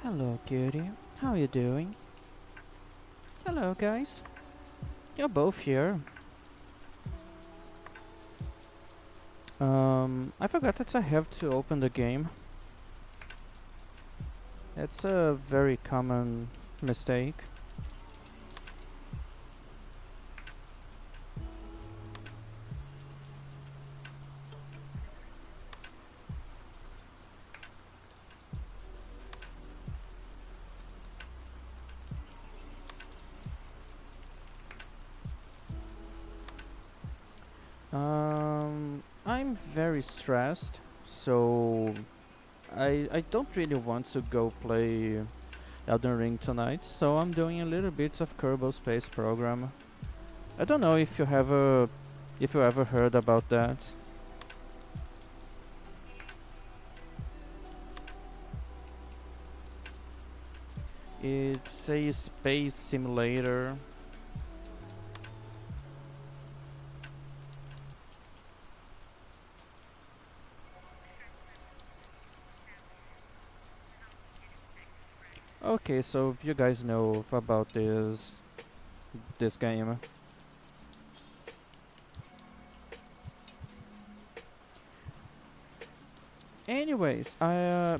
Hello, cutie. How you doing? Hello, guys. You're both here. I forgot that I have to open the game. It's a very common mistake. I'm very stressed, so I don't really want to go play Elden Ring tonight, so I'm doing a little bit of Kerbal Space Program. I don't know if you ever heard about that. It's a space simulator. Okay, so you guys know about this game. Anyways,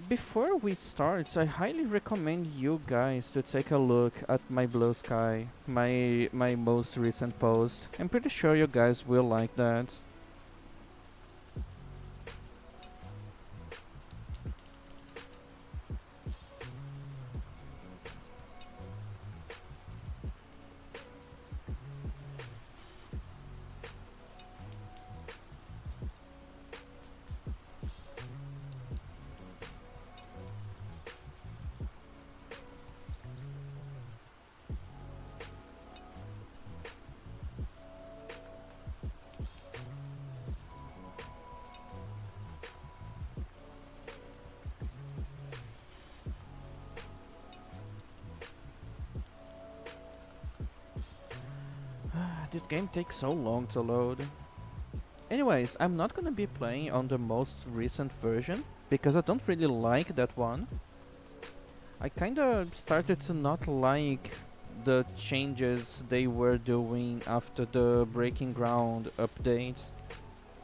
before we start, I highly recommend you guys to take a look at my Blue Sky, my most recent post. I'm pretty sure you guys will like that. This game takes so long to load. Anyways, I'm not gonna be playing on the most recent version because I don't really like that one. I kinda started to not like the changes they were doing after the Breaking Ground update.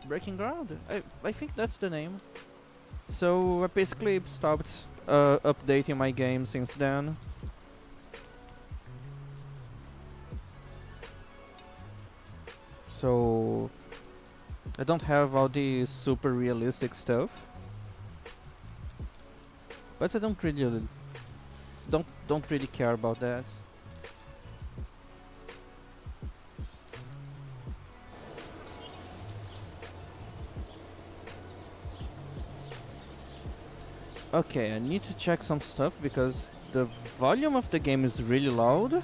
Breaking Ground? I think that's the name. So I basically stopped updating my game since then. So I don't have all the super realistic stuff, but I don't really care about that. Okay, I need to check some stuff because the volume of the game is really loud.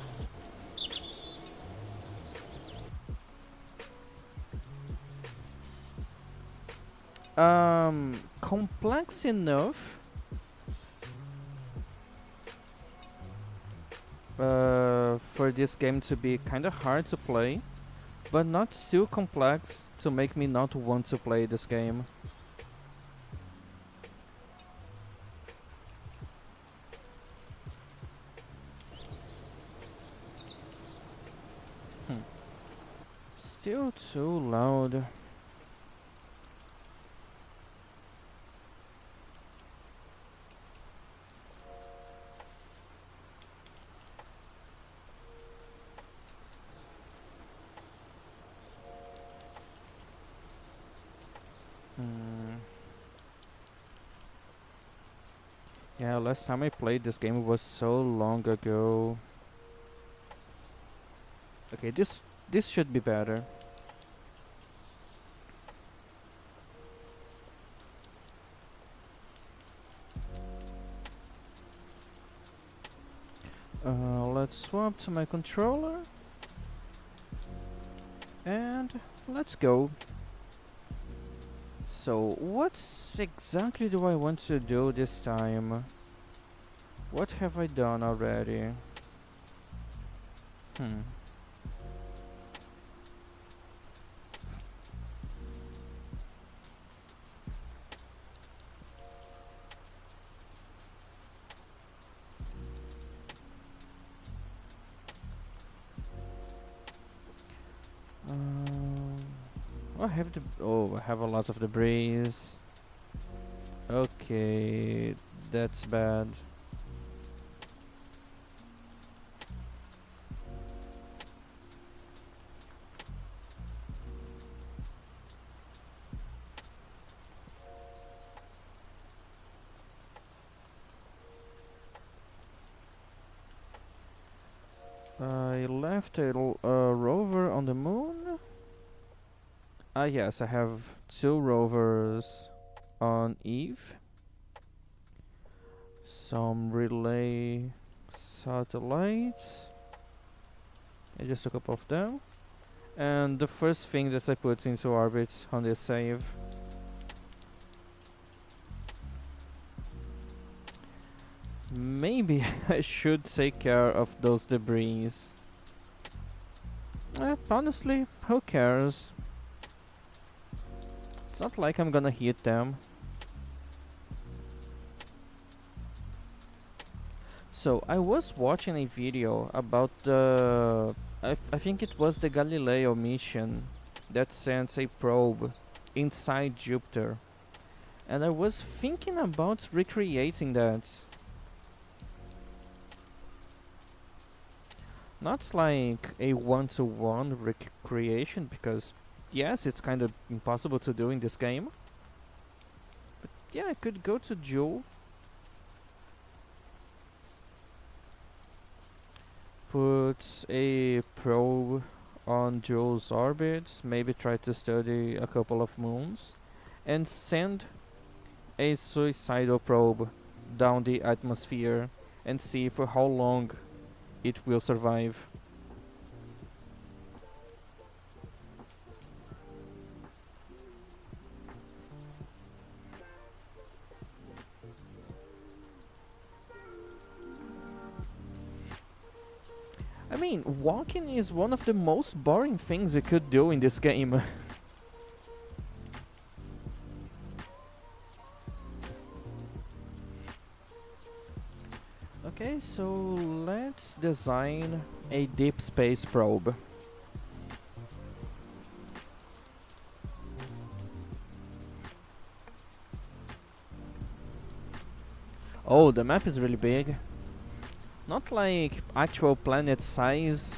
Complex enough for this game to be kind of hard to play, but not too complex to make me not want to play this game. Hmm. Still too loud. Hmm. Yeah, last time I played this game was so long ago. Okay, this should be better. Let's swap to my controller and let's go. So, what exactly do I want to do this time? What have I done already? Hmm. I have I have a lot of debris. Okay, that's bad. I left a rover on the moon. Ah, yes, I have 2 rovers on Eve. Some relay satellites. I just took a couple of them. And the first thing that I put into orbit on this save. Maybe I should take care of those debris. Honestly, who cares? It's not like I'm gonna hit them. So, I was watching a video about the... I think it was the Galileo mission that sends a probe inside Jupiter. And I was thinking about recreating that. Not like a one-to-one recreation, because yes, it's kind of impossible to do in this game. But yeah, I could go to Joule, put a probe on Joule's orbit, maybe try to study a couple of moons, and send a suicidal probe down the atmosphere and see for how long it will survive. I mean, walking is one of the most boring things you could do in this game. Okay, so let's design a deep space probe. Oh, the map is really big. Not like actual planet size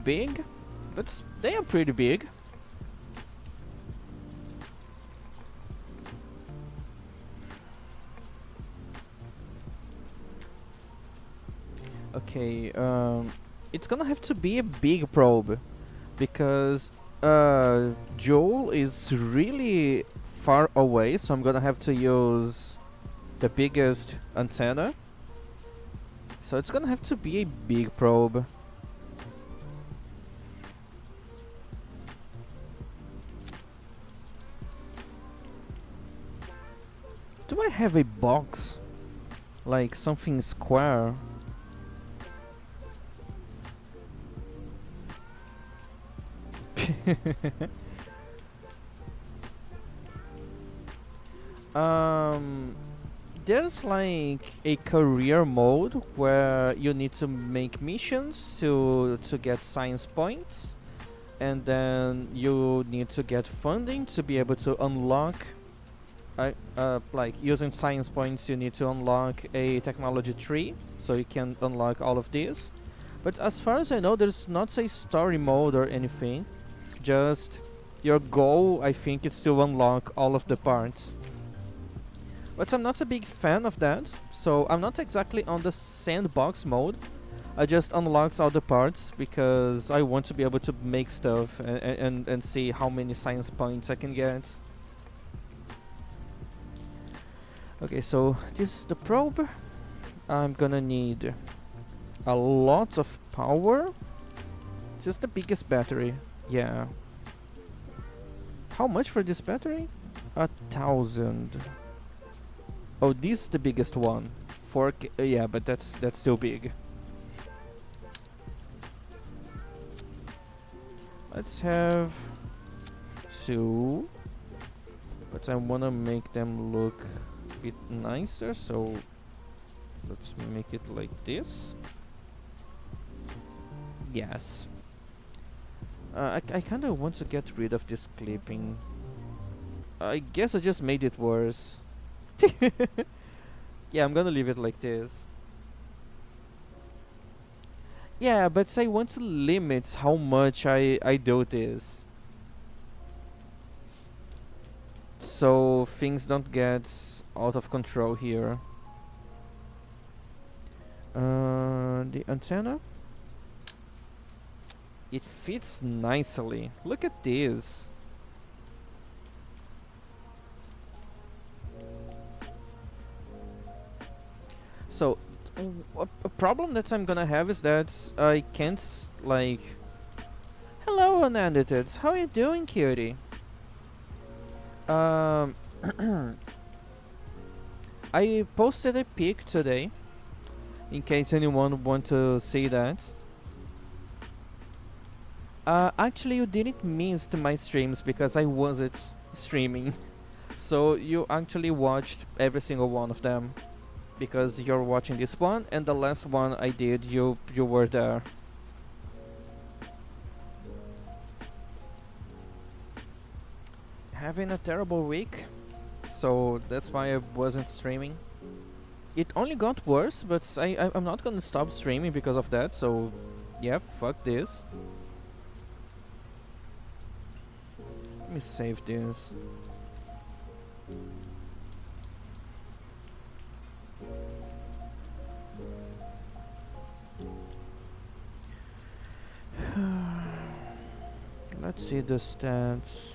big, but they are pretty big. Okay, it's gonna have to be a big probe because Joule is really far away, so I'm gonna have to use the biggest antenna. So it's gonna have to be a big probe. Do I have a box? Like something square? um, there's like a career mode where you need to make missions to get science points, and then you need to get funding to be able to unlock. Like using science points, you need to unlock a technology tree, so you can unlock all of these. But as far as I know, there's not a story mode or anything. Just your goal, I think, is to unlock all of the parts. But I'm not a big fan of that, so I'm not exactly on the sandbox mode. I just unlocked all the parts because I want to be able to make stuff and see how many science points I can get. Okay, so this is the probe. I'm gonna need a lot of power. Just the biggest battery. Yeah. How much for this battery? 1,000. Oh, this is the biggest one. 4K. Yeah, but that's still big. Let's have 2. But I wanna make them look a bit nicer, so let's make it like this. Yes. I kind of want to get rid of this clipping. I guess I just made it worse. Yeah, I'm gonna leave it like this. Yeah, but I want to limit how much I do this, so things don't get out of control here. The antenna, it fits nicely. Look at this. So, a problem that I'm gonna have is that I can't like. Hello, unedited. How are you doing, cutie? Um, I posted a pic today, in case anyone want to see that. Actually, you didn't miss my streams because I wasn't streaming. So you actually watched every single one of them because you're watching this one and the last one I did, you were there. Having a terrible week, so that's why I wasn't streaming. It only got worse, but I'm not gonna stop streaming because of that. So yeah, fuck this. Let me save this. Let's see the stats.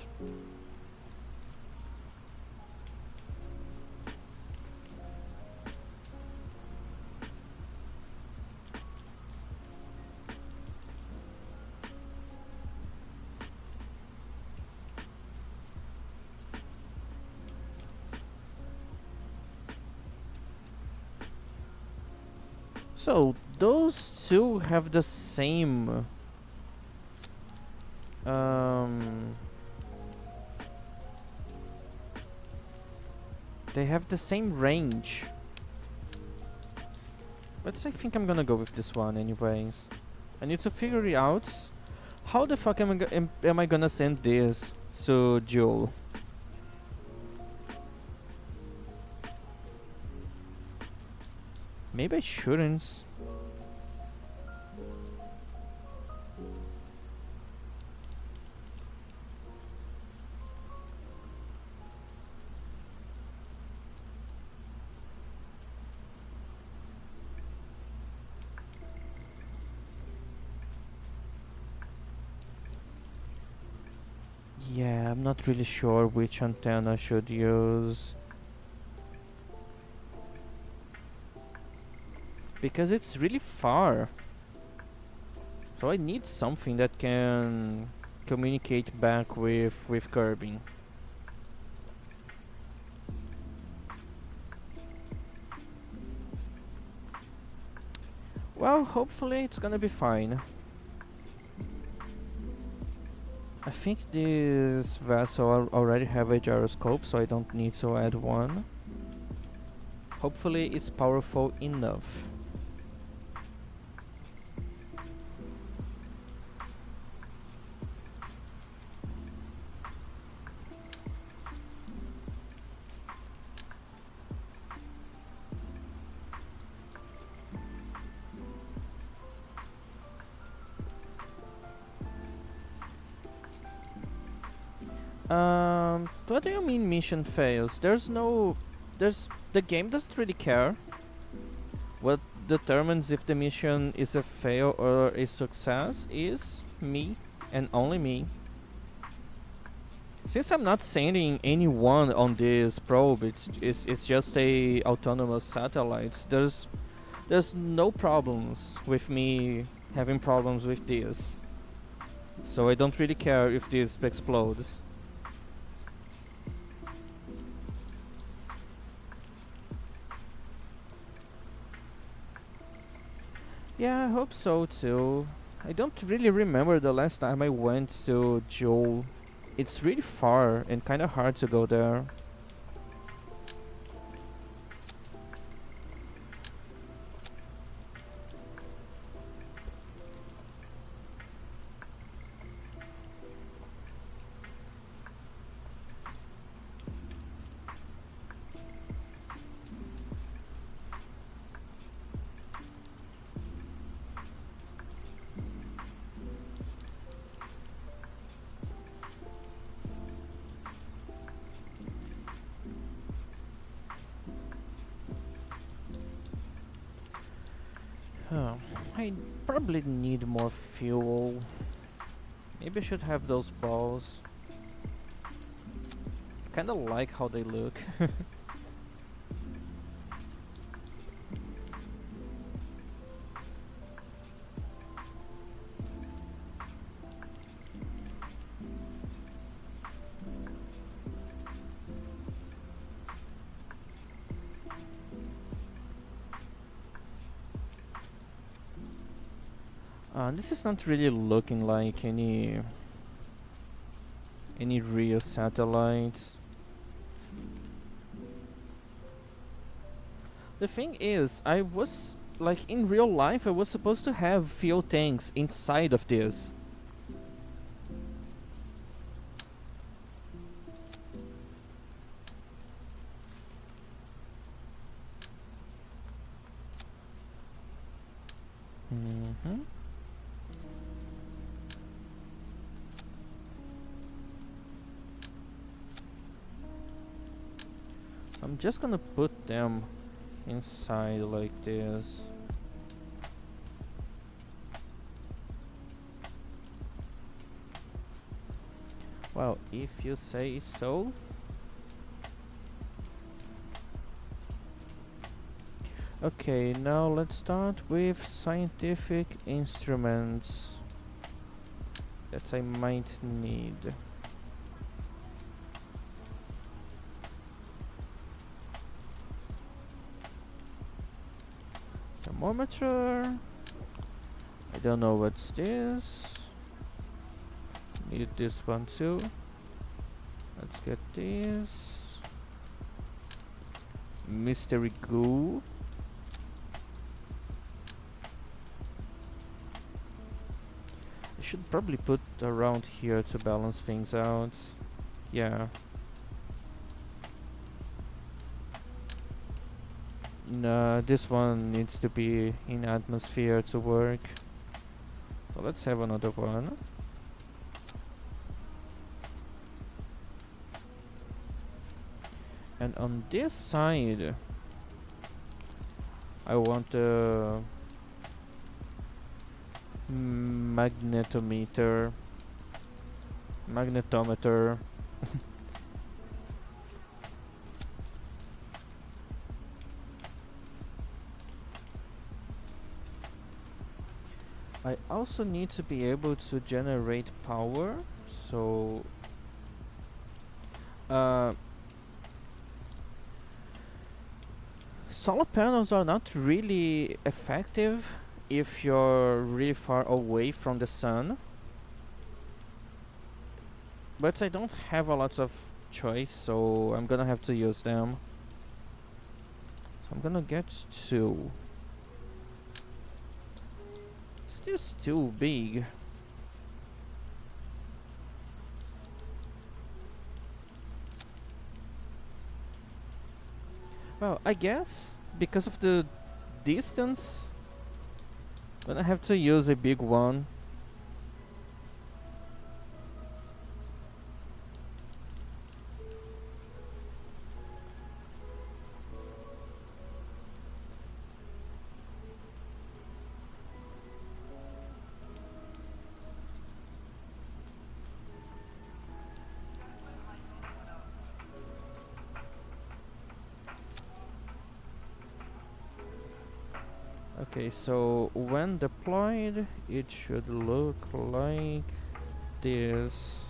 So those two have the same um they have the same range. But I think I'm gonna go with this one anyways. I need to figure it out. How the fuck am I gonna send this to Joel? Maybe I shouldn't. Yeah, I'm not really sure which antenna I should use. Because it's really far. So I need something that can communicate back with Kirby. Well, hopefully it's gonna be fine. I think this vessel already have a gyroscope, so I don't need to add one. Hopefully it's powerful enough. What do you mean mission fails? The game doesn't really care. What determines if the mission is a fail or a success is me and only me. Since I'm not sending anyone on this probe, it's just a autonomous satellite. There's no problems with me having problems with this. So I don't really care if this explodes. Yeah, I hope so too. I don't really remember the last time I went to Joel. It's really far and kinda hard to go there. I probably need more fuel. Maybe I should have those balls. Kinda like how they look. This is not really looking like any real satellites. The thing is, I was like in real life I was supposed to have fuel tanks inside of this. Mm-hmm. I'm just gonna put them inside like this. Well, if you say so. Okay, now let's start with scientific instruments that I might need. Thermometer. I don't know what's this. Need this one too. Let's get this. Mystery goo. I should probably put around here to balance things out. Yeah. No, this one needs to be in atmosphere to work. So let's have another one. And on this side, I want a magnetometer. Magnetometer. I also need to be able to generate power, so solar panels are not really effective if you're really far away from the sun, but I don't have a lot of choice, so I'm gonna have to use them. So I'm gonna get two. Is this too big? Well, I guess because of the distance, I'm gonna have to use a big one. Okay, so when deployed, it should look like this.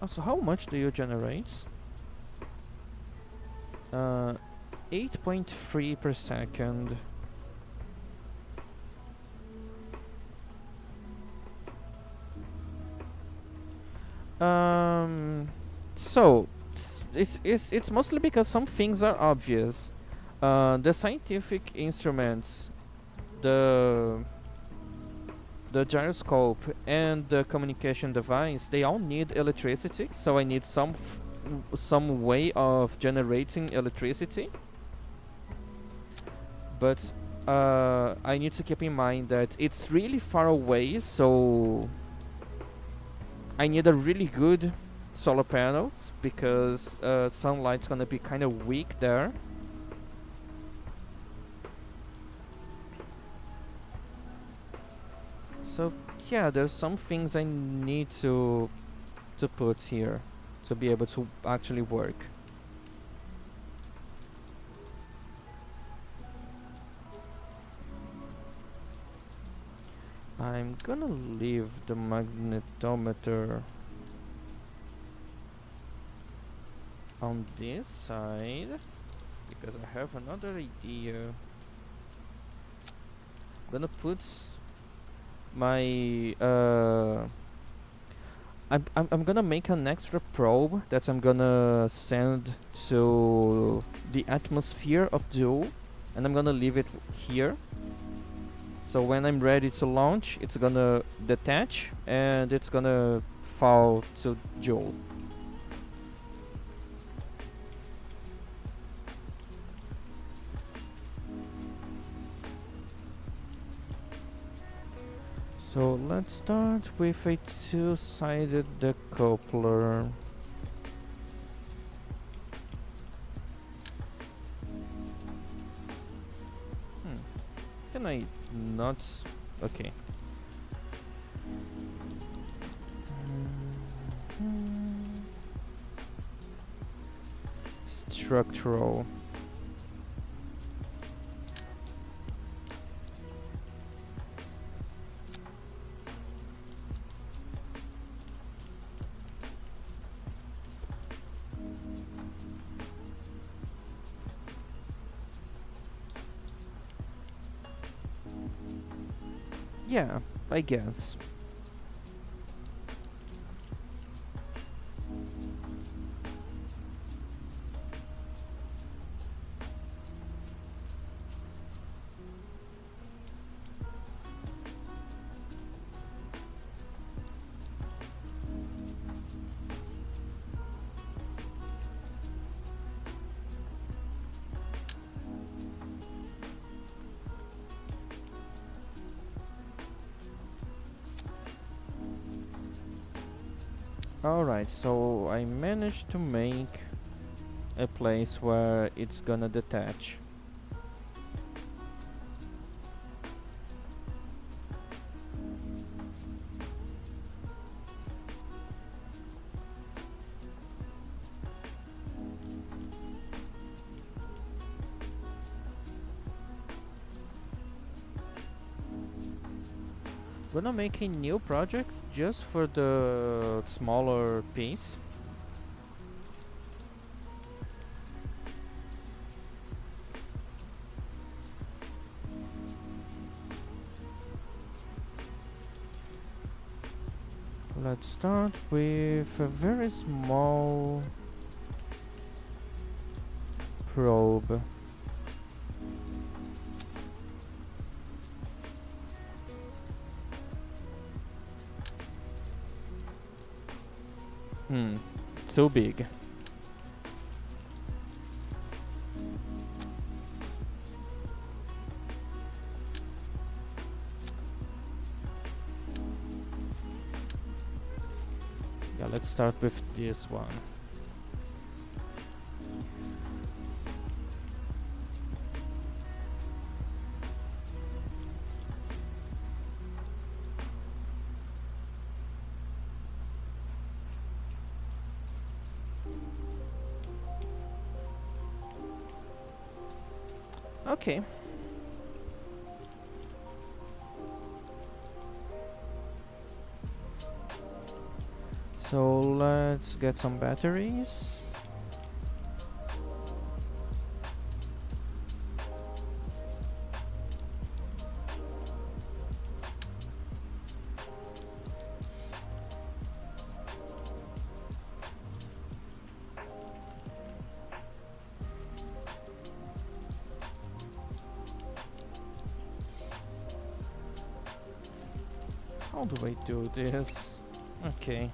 Also, how much do you generate? 8.3 per second. So it's mostly because some things are obvious. The scientific instruments, the gyroscope, and the communication device, they all need electricity. So I need some way of generating electricity. But I need to keep in mind that it's really far away, so I need a really good solar panels because sunlight's gonna be kind of weak there. So yeah, there's some things I need to put here to be able to actually work. I'm gonna leave the magnetometer on this side because I have another idea. I'm gonna put my I'm gonna make an extra probe that I'm gonna send to the atmosphere of Joule, and I'm gonna leave it here. So when I'm ready to launch, it's gonna detach and it's gonna fall to Joule. So let's start with a two-sided decoupler. Can I not? Okay. Structural. Yeah, I guess. Alright, so I managed to make a place where it's gonna detach. Gonna make a new project just for the smaller piece. Let's start with a very small probe. Too big. Yeah, let's start with this one. Okay. So let's get some batteries. How do I do this? Okay.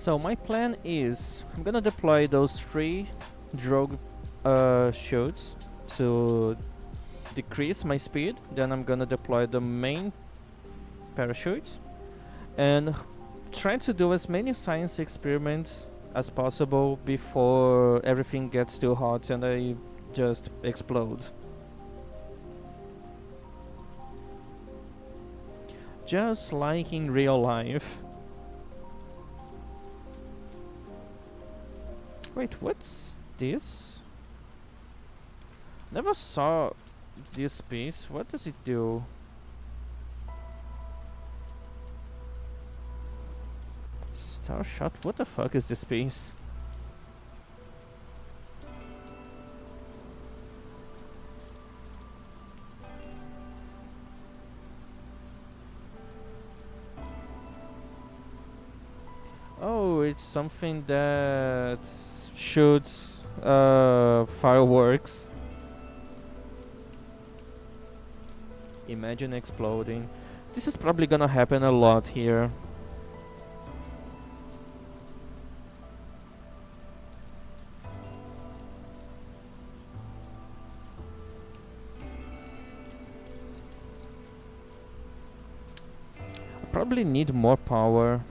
So my plan is I'm gonna deploy those 3 drogue shoots to decrease my speed. Then I'm gonna deploy the main parachutes and try to do as many science experiments as possible before everything gets too hot and I just explode. Just like in real life. Wait, what's this? Never saw this piece. What does it do? Star shot? What the fuck is this piece? Oh, it's something that shoots fireworks. Imagine exploding. This is probably gonna happen a lot here. I probably need more power.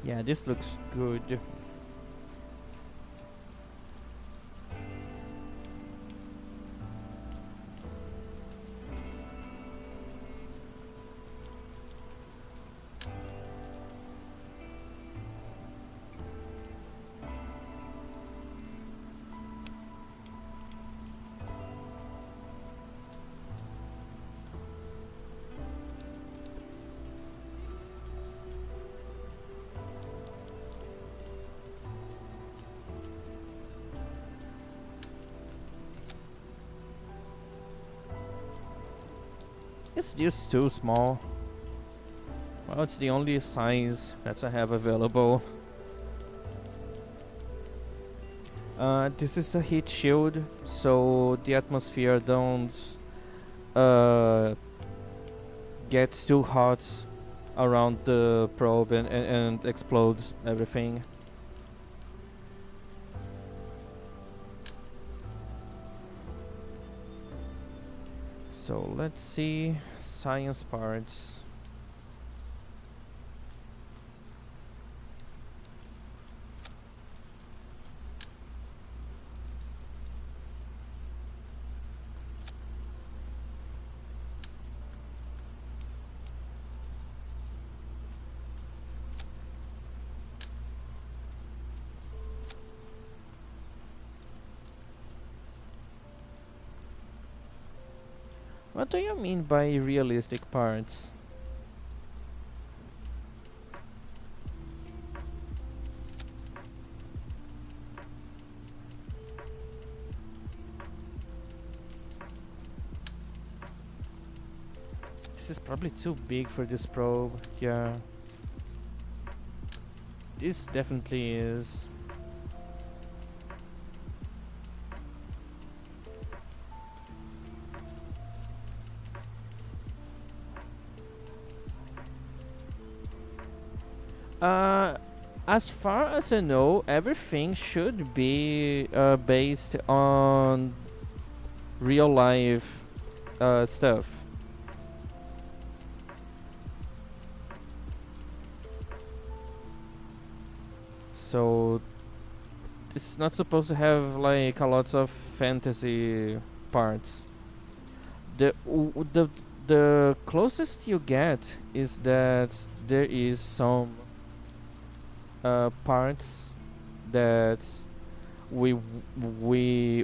Yeah, this looks good. Is this too small? Well, it's the only size that I have available. This is a heat shield, so the atmosphere don't gets too hot around the probe and explodes everything. So let's see science parts. What do you mean by realistic parts? This is probably too big for this probe. Yeah. This definitely is. As far as I know, everything should be based on real life stuff. So this is not supposed to have like a lot of fantasy parts. The closest you get is that there is some parts that we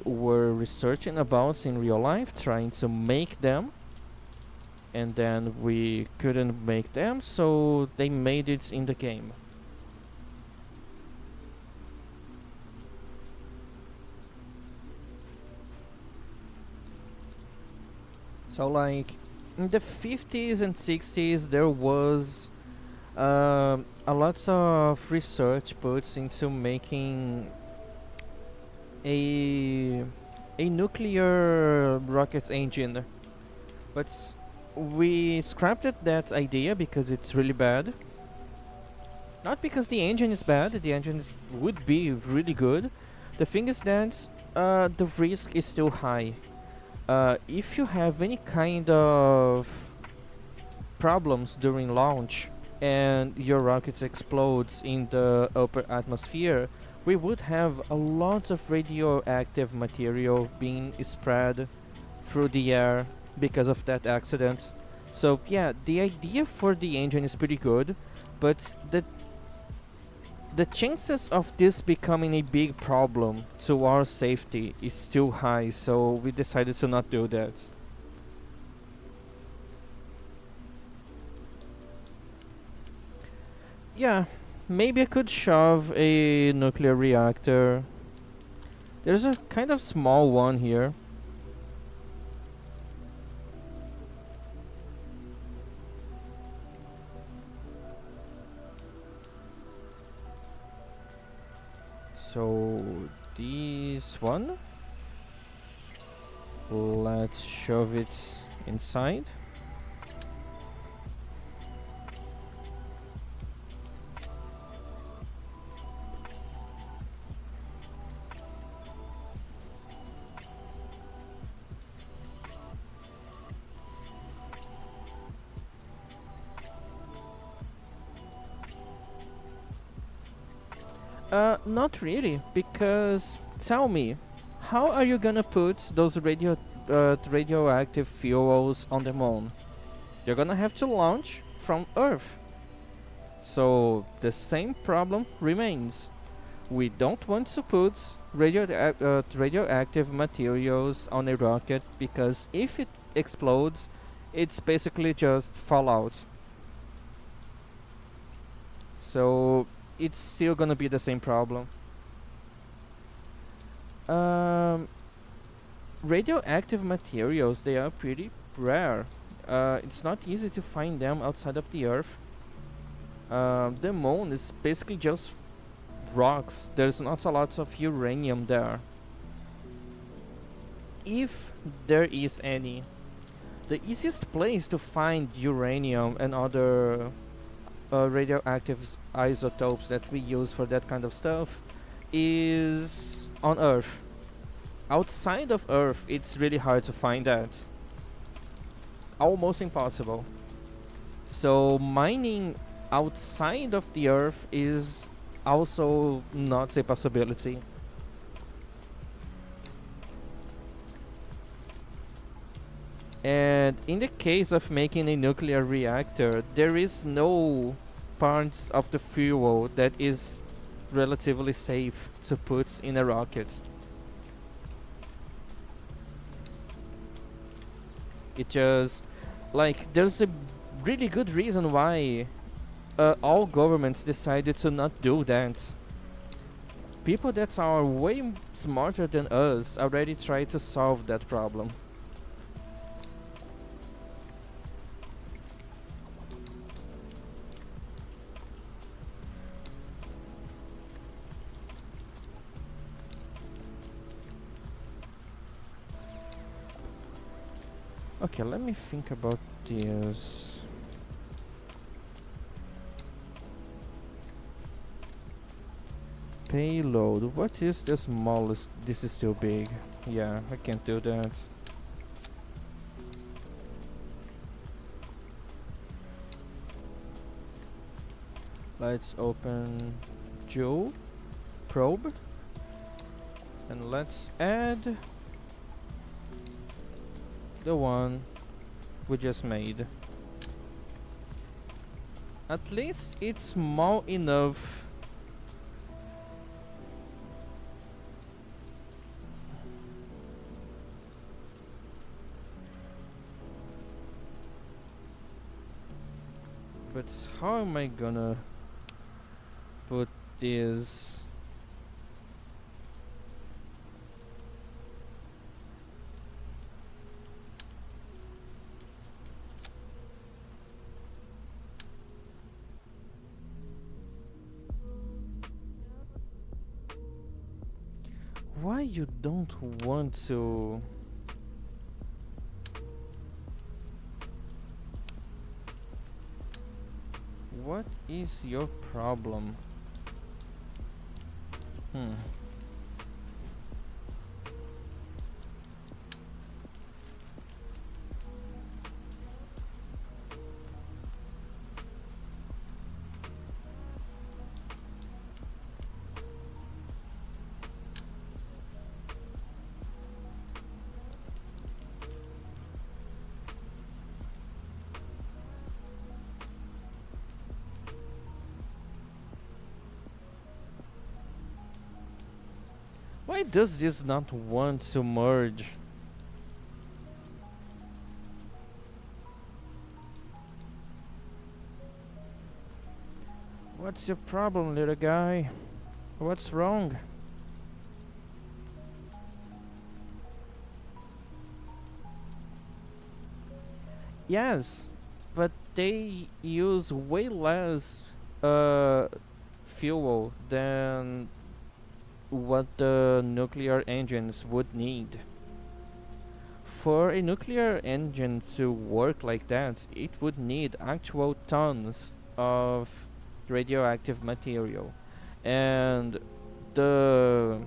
were researching about in real life, trying to make them, and then we couldn't make them, so they made it in the game. So like in the 50s and 60s there was A lot of research puts into making a a nuclear rocket engine, but we scrapped that idea because it's really bad. Not because the engine is bad. The engine would be really good. The thing is that the risk is still high. If you have any kind of problems during launch and your rocket explodes in the upper atmosphere, we would have a lot of radioactive material being spread through the air because of that accident. So yeah, the idea for the engine is pretty good, but the chances of this becoming a big problem to our safety is still high, so we decided to not do that. Yeah, maybe I could shove a nuclear reactor. There's a kind of small one here. So this one, let's shove it inside. Not really, because tell me, how are you gonna put those radioactive fuels on the moon? You're gonna have to launch from Earth. So the same problem remains. We don't want to put radioactive materials on a rocket because if it explodes, it's basically just fallout. So it's still gonna be the same problem. Um, Radioactive materials, they are pretty rare. It's not easy to find them outside of the Earth. The moon is basically just rocks. There's not a lot of uranium there. If there is any, the easiest place to find uranium and other radioactive isotopes that we use for that kind of stuff is on Earth. Outside of Earth, it's really hard to find that. Almost impossible. So mining outside of the Earth is also not a possibility. And in the case of making a nuclear reactor, there is no parts of the fuel that is relatively safe to put in a rocket. It just, like, there's a really good reason why all governments decided to not do that. People that are way smarter than us already try to solve that problem. Okay, let me think about this. Payload. What is the smallest? This is still big. Yeah, I can't do that. Let's open Joe probe and let's add the one we just made. At least it's small enough. But how am I gonna put this? Why you don't want to? What is your problem? Hmm. Why does this not want to merge? What's your problem, little guy? What's wrong? Yes, but they use way less uh, fuel than what the nuclear engines would need. For a nuclear engine to work like that, it would need actual tons of radioactive material. And the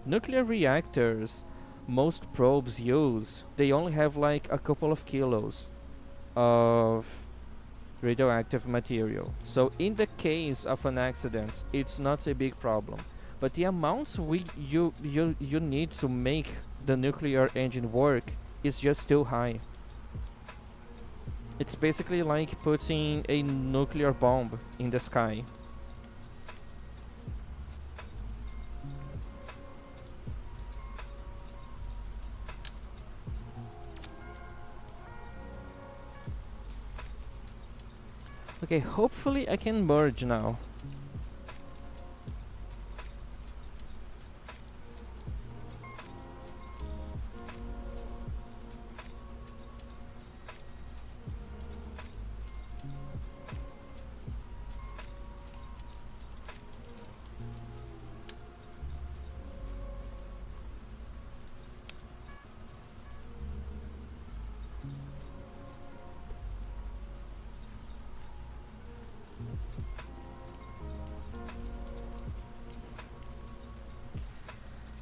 nuclear reactors most probes use, they only have like a couple of kilos of radioactive material. So in the case of an accident, it's not a big problem. But the amounts you need to make the nuclear engine work is just too high. It's basically like putting a nuclear bomb in the sky. Okay, hopefully I can merge now.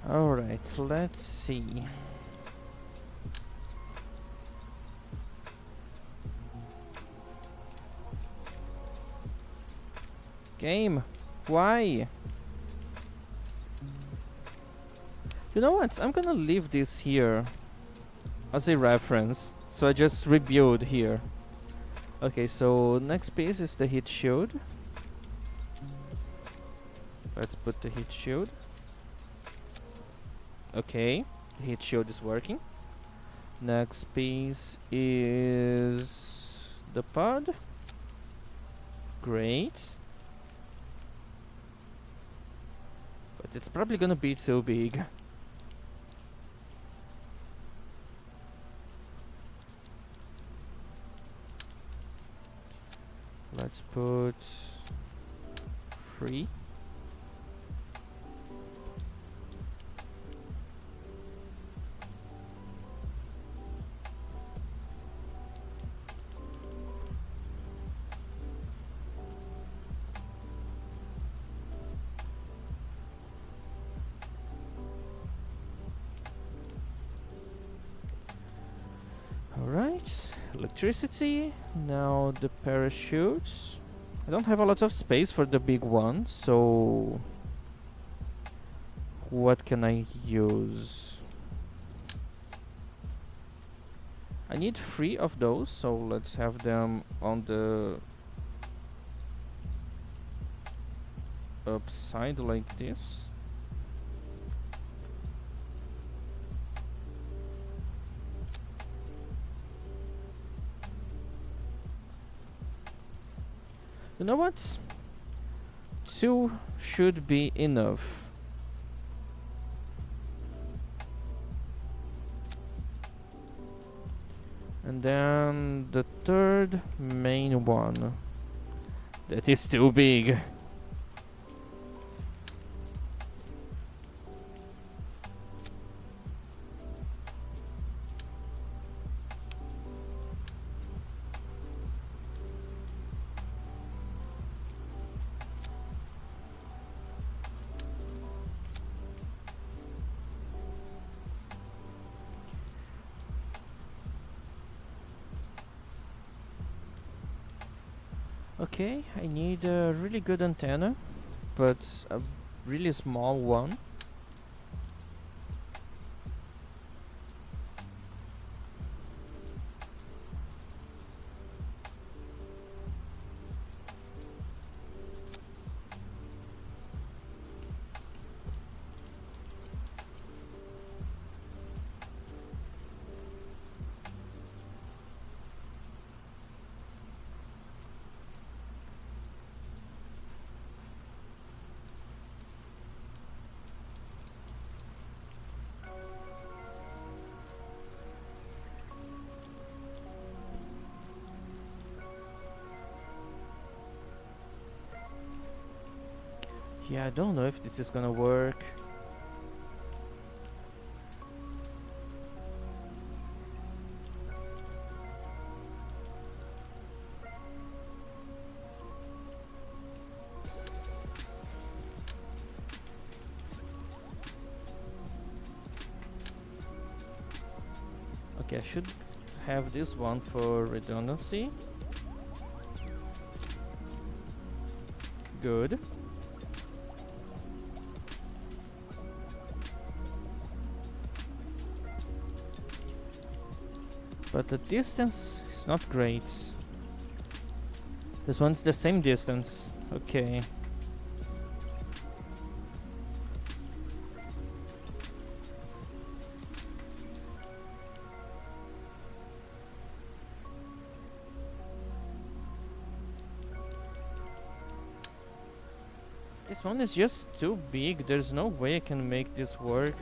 Alright, let's see. Game, why? You know what? I'm gonna leave this here as a reference. So I just rebuild here. Okay, so next piece is the heat shield. Let's put the heat shield. Okay, the heat shield is working. Next piece is the pod. Great. But it's probably gonna be too big. Let's put 3. Alright, electricity. Now the parachutes. I don't have a lot of space for the big one, so what can I use? I need 3 of those, so let's have them on the upside like this. You know what? 2 should be enough. And then the third main one. That is too big. Okay, I need a really good antenna, but a really small one. Yeah, I don't know if this is gonna work. Okay, I should have this one for redundancy. Good. But the distance is not great. This one's the same distance. Okay. This one is just too big. There's no way I can make this work.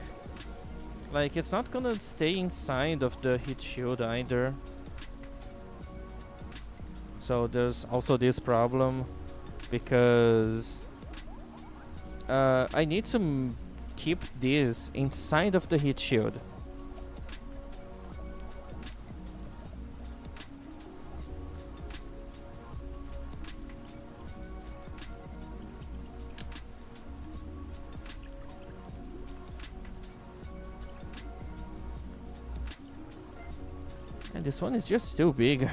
Like, it's not gonna stay inside of the heat shield either. So there's also this problem because I need to keep this inside of the heat shield. And this one is just too big.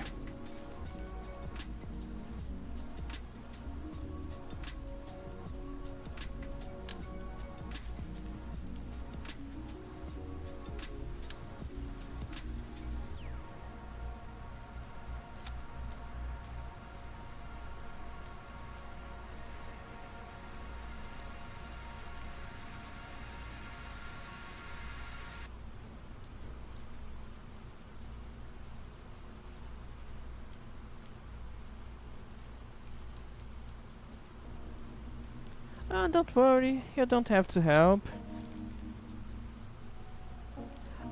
Don't worry, you don't have to help.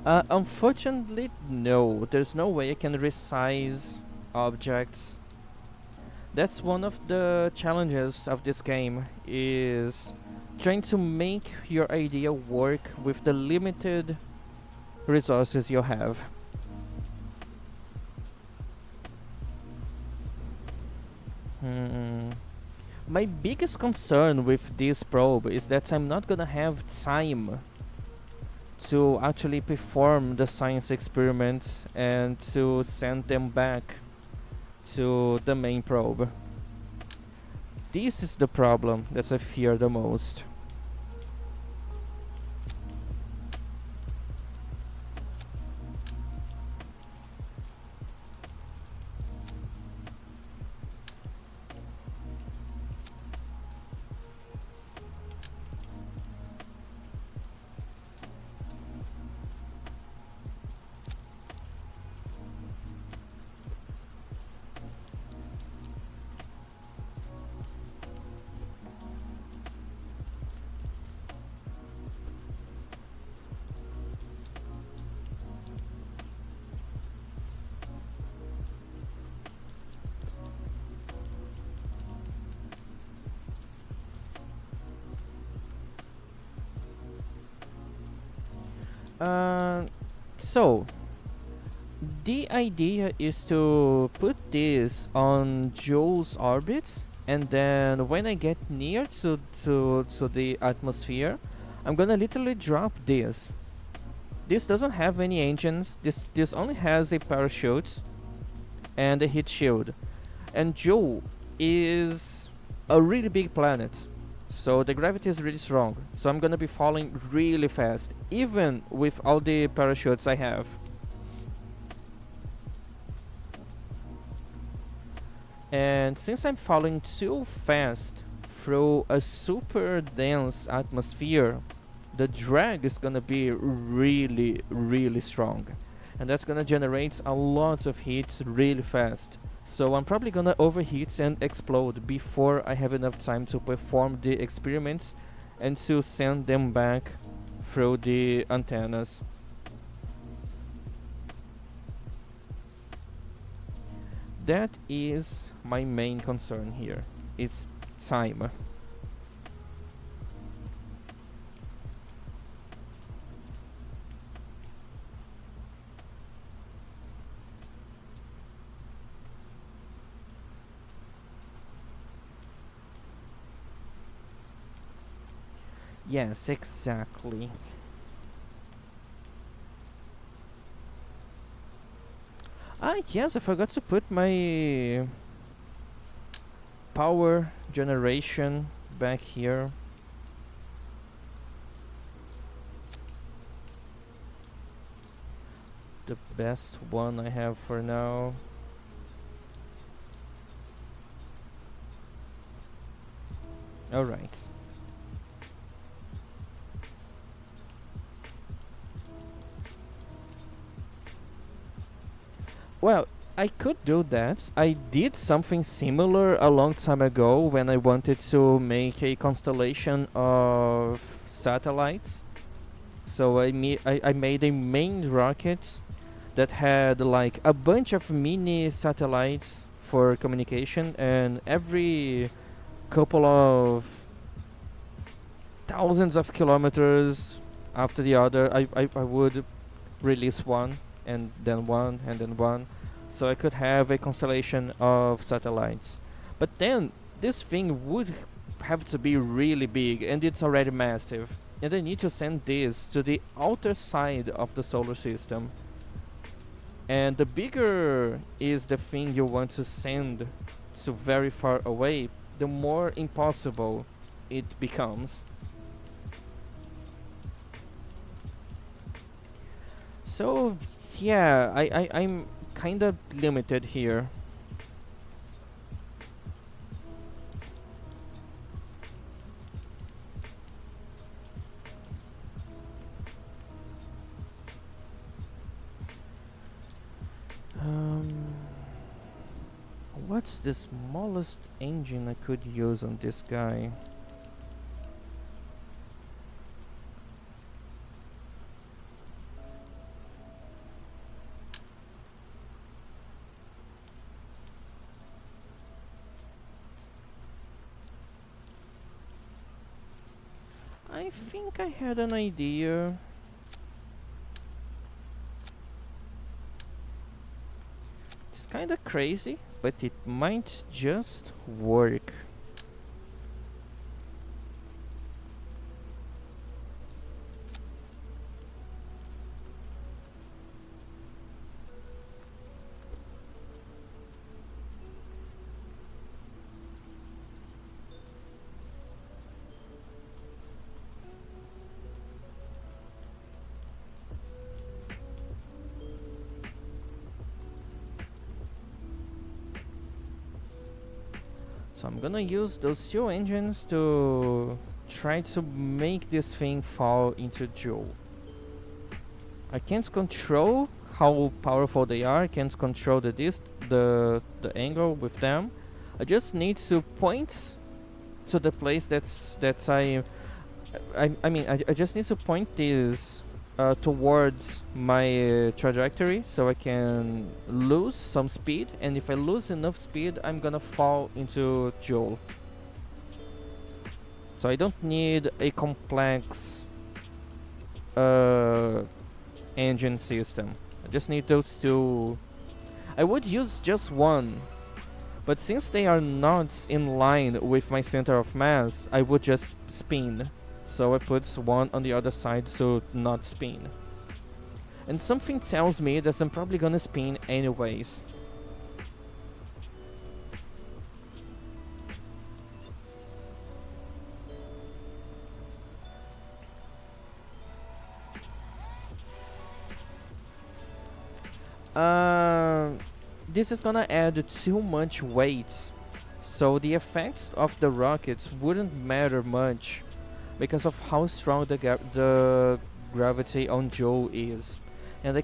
Unfortunately, no. There's no way I can resize objects. That's one of the challenges of this game, is trying to make your idea work with the limited resources you have. Hmm. My biggest concern with this probe is that I'm not gonna have time to actually perform the science experiments and to send them back to the main probe. This is the problem that I fear the most. Uh, so, the idea is to put this on Joe's orbit, and then when I get near to the atmosphere, I'm gonna literally drop this. This doesn't have any engines. This only has a parachute and a heat shield. And Joe is a really big planet, so the gravity is really strong. So I'm gonna be falling really fast, even with all the parachutes I have. And since I'm falling too fast through a super dense atmosphere, the drag is gonna be really, really strong. And that's gonna generate a lot of heat really fast. So I'm probably gonna overheat and explode before I have enough time to perform the experiments and to send them back through the antennas. That is my main concern here. It's time. Yes, exactly. Ah, yes, I forgot to put my power generation back here. The best one I have for now. Alright. Well, I could do that. I did something similar a long time ago when I wanted to make a constellation of satellites. So I made a main rocket that had like a bunch of mini satellites for communication, and every couple of thousands of kilometers after the other, I would release one, and then one, and then one, so I could have a constellation of satellites. But then this thing would have to be really big, and it's already massive. And I need to send this to the outer side of the solar system. And the bigger is the thing you want to send to very far away, the more impossible it becomes. So yeah, I'm kind of limited here. Um, what's the smallest engine I could use on this guy? I think I had an idea. It's kinda crazy, but it might just work. So I'm gonna use those two engines to try to make this thing fall into Joule. I can't control how powerful they are. I can't control the angle with them. I just need to point to the place that's I mean I just need to point this towards my trajectory, so I can lose some speed, and if I lose enough speed I'm gonna fall into Joule. So I don't need a complex uh, engine system. I just need those two. I would use just one, but since they are not in line with my center of mass, I would just spin. So I put one on the other side so not spin. And something tells me that I'm probably gonna spin anyways. Um, this is gonna add too much weight, so the effects of the rockets wouldn't matter much because of how strong the gravity on Joe is, and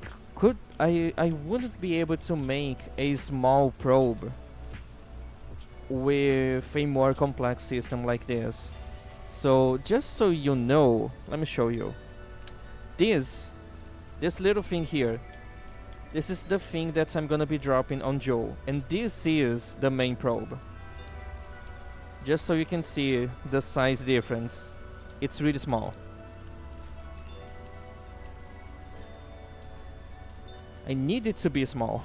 I wouldn't be able to make a small probe with a more complex system like this. So just so you know, let me show you. This little thing here, this is the thing that I'm gonna be dropping on Joe, and this is the main probe. Just so you can see the size difference. It's really small. I need it to be small.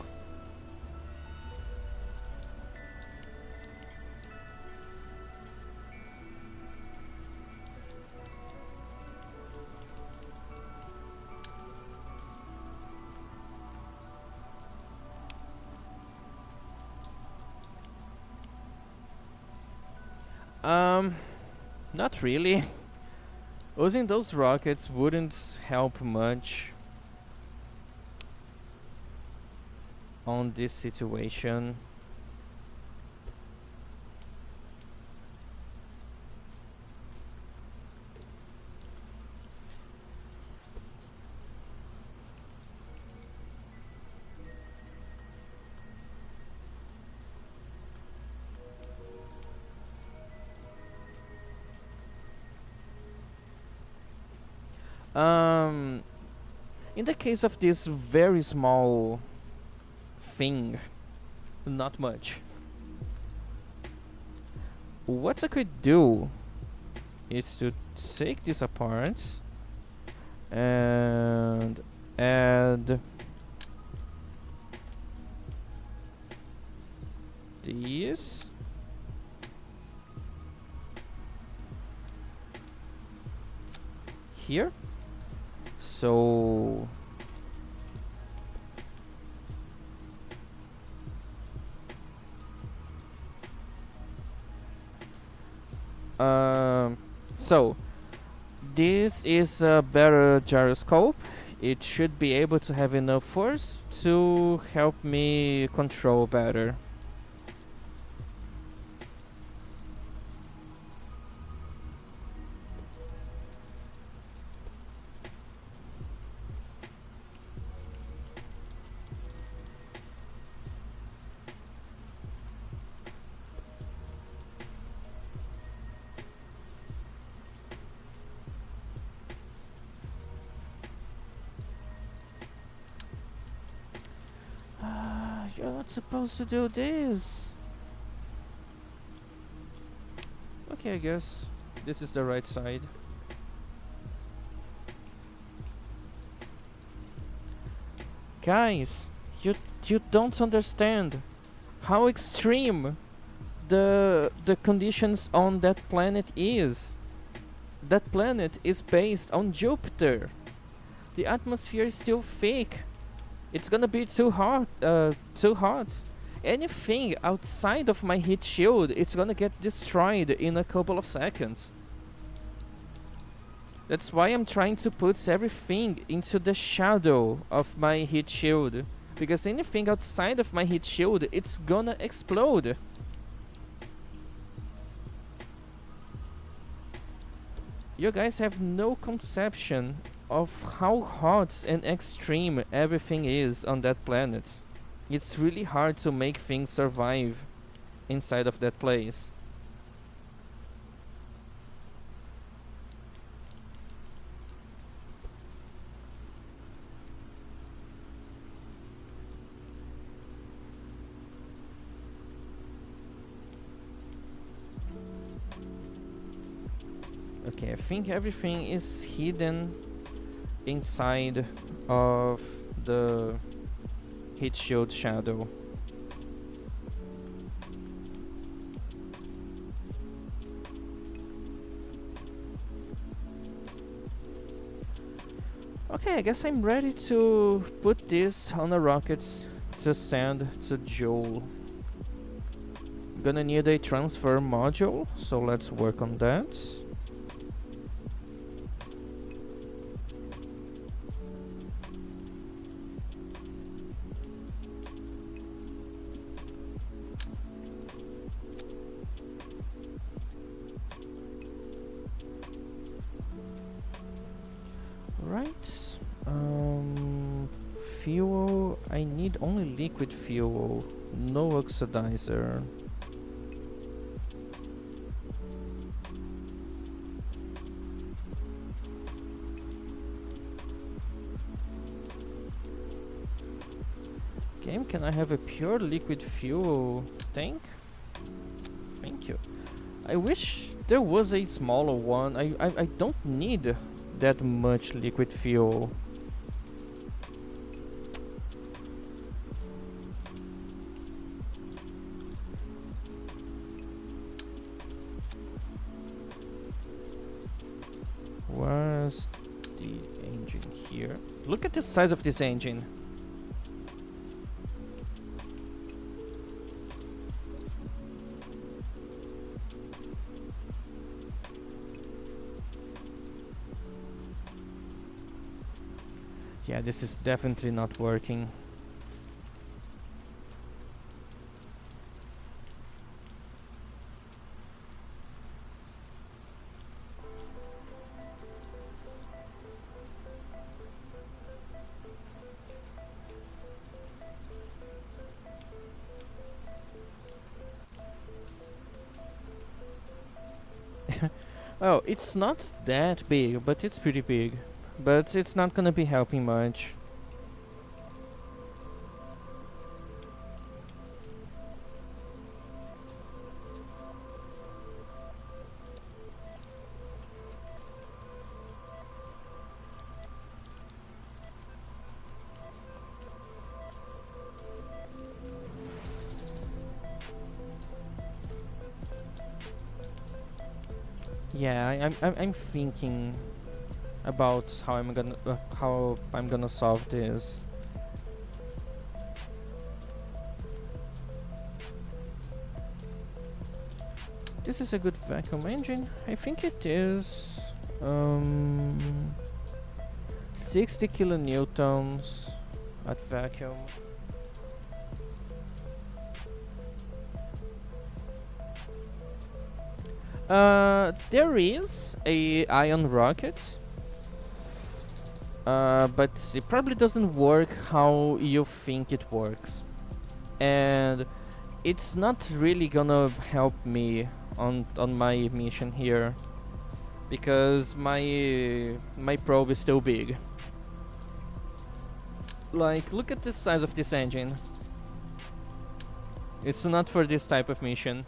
Um, Not really. Using those rockets wouldn't help much on this situation. Um, in the case of this very small thing, not much. What I could do is to take this apart and add this. Here. So so this is a better gyroscope. It should be able to have enough force to help me control better. You're not supposed to do this. Okay, I guess this is the right side. Guys, you don't understand how extreme the conditions on that planet is. That planet is based on Jupiter. The atmosphere is still thick. It's gonna be too hot. Too hot. Anything outside of my heat shield, it's gonna get destroyed in a couple of seconds. That's why I'm trying to put everything into the shadow of my heat shield. Because anything outside of my heat shield, it's gonna explode. You guys have no conception of how hot and extreme everything is on that planet. It's really hard to make things survive inside of that place. Okay, I think everything is hidden inside of the heat shield shadow. Okay, I guess I'm ready to put this on a rocket to send to Joel. Gonna need a transfer module, so let's work on that. fuel. I need only liquid fuel, no oxidizer. Game, can I have a pure liquid fuel tank? Thank you. I wish there was a smaller one. I don't need that much liquid fuel. Where's the engine here? Look at the size of this engine. Yeah, this is definitely not working. Oh, it's not that big, but it's pretty big. But it's not gonna be helping much. Yeah, I'm thinking about how I'm gonna solve this. This is a good vacuum engine. I think it is 60 kilonewtons at vacuum. There is a ion rocket, but it probably doesn't work how you think it works, and it's not really gonna help me on my mission here because my probe is still big. Like, look at the size of this engine. It's not for this type of mission.